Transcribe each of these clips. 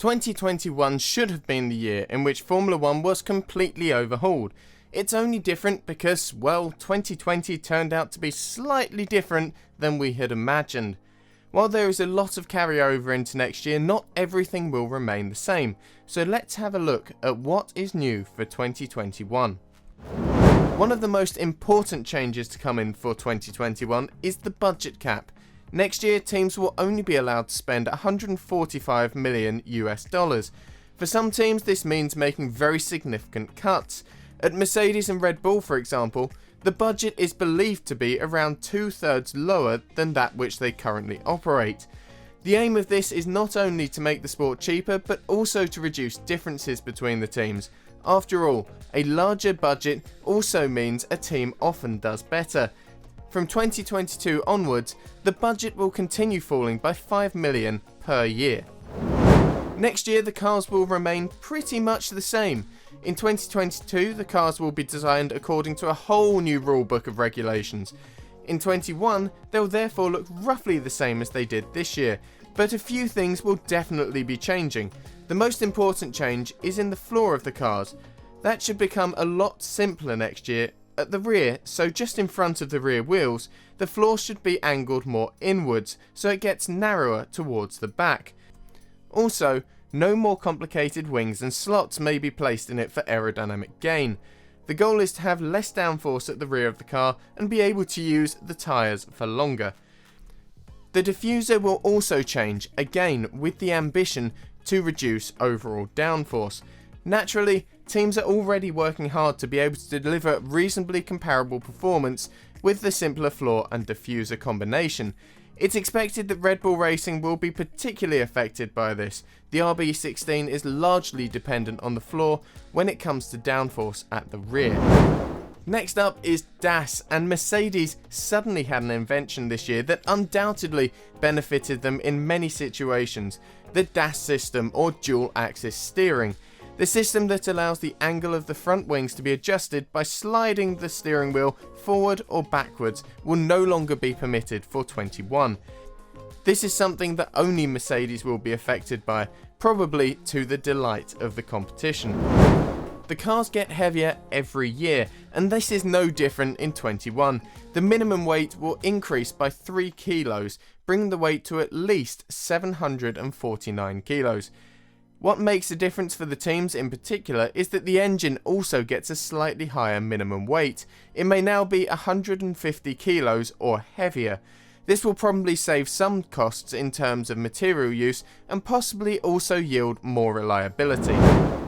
2021 should have been the year in which Formula 1 was completely overhauled. It's only different because, well, 2020 turned out to be slightly different than we had imagined. While there is a lot of carryover into next year, not everything will remain the same, so let's have a look at what is new for 2021. One of the most important changes to come in for 2021 is the budget cap. Next year, teams will only be allowed to spend $145 million US. For some teams, this means making very significant cuts. At Mercedes and Red Bull, for example, the budget is believed to be around 2/3 lower than that which they currently operate. The aim of this is not only to make the sport cheaper, but also to reduce differences between the teams. After all, a larger budget also means a team often does better. From 2022 onwards, the budget will continue falling by $5 million per year. Next year, the cars will remain pretty much the same. In 2022, the cars will be designed according to a whole new rulebook of regulations. In 21, they'll therefore look roughly the same as they did this year, but a few things will definitely be changing. The most important change is in the floor of the cars. That should become a lot simpler next year. At the rear, so just in front of the rear wheels, the floor should be angled more inwards, so it gets narrower towards the back. Also, no more complicated wings and slots may be placed in it for aerodynamic gain. The goal is to have less downforce at the rear of the car and be able to use the tyres for longer. The diffuser will also change, again with the ambition to reduce overall downforce. Naturally, teams are already working hard to be able to deliver reasonably comparable performance with the simpler floor and diffuser combination. It's expected that Red Bull Racing will be particularly affected by this. The RB16 is largely dependent on the floor when it comes to downforce at the rear. Next up is DAS, and Mercedes suddenly had an invention this year that undoubtedly benefited them in many situations: the DAS system, or dual axis steering. The system that allows the angle of the front wings to be adjusted by sliding the steering wheel forward or backwards will no longer be permitted for 21. This is something that only Mercedes will be affected by, probably to the delight of the competition. The cars get heavier every year, and this is no different in 21. The minimum weight will increase by 3 kilos, bringing the weight to at least 749 kilos. What makes a difference for the teams in particular is that the engine also gets a slightly higher minimum weight. It may now be 150 kilos or heavier. This will probably save some costs in terms of material use and possibly also yield more reliability.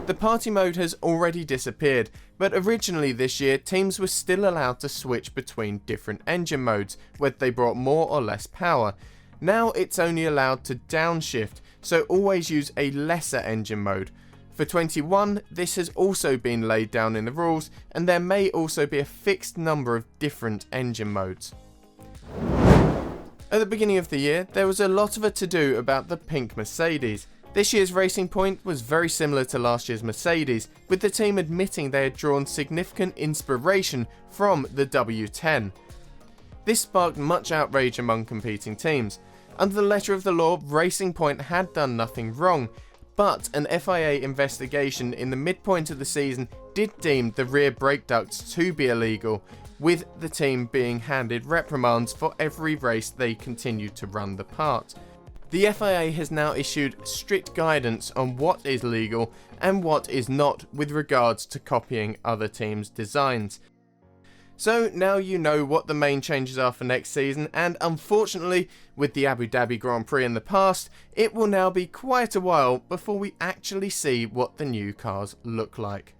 The party mode has already disappeared, but originally this year teams were still allowed to switch between different engine modes, whether they brought more or less power. Now it's only allowed to downshift, so always use a lesser engine mode. For 21, this has also been laid down in the rules, and there may also be a fixed number of different engine modes. At the beginning of the year, there was a lot of a to-do about the pink Mercedes. This year's Racing Point was very similar to last year's Mercedes, with the team admitting they had drawn significant inspiration from the W10. This sparked much outrage among competing teams. Under the letter of the law, Racing Point had done nothing wrong, but an FIA investigation in the midpoint of the season did deem the rear brake ducts to be illegal, with the team being handed reprimands for every race they continued to run the part. The FIA has now issued strict guidance on what is legal and what is not with regards to copying other teams' designs. So now you know what the main changes are for next season, and unfortunately, with the Abu Dhabi Grand Prix in the past, it will now be quite a while before we actually see what the new cars look like.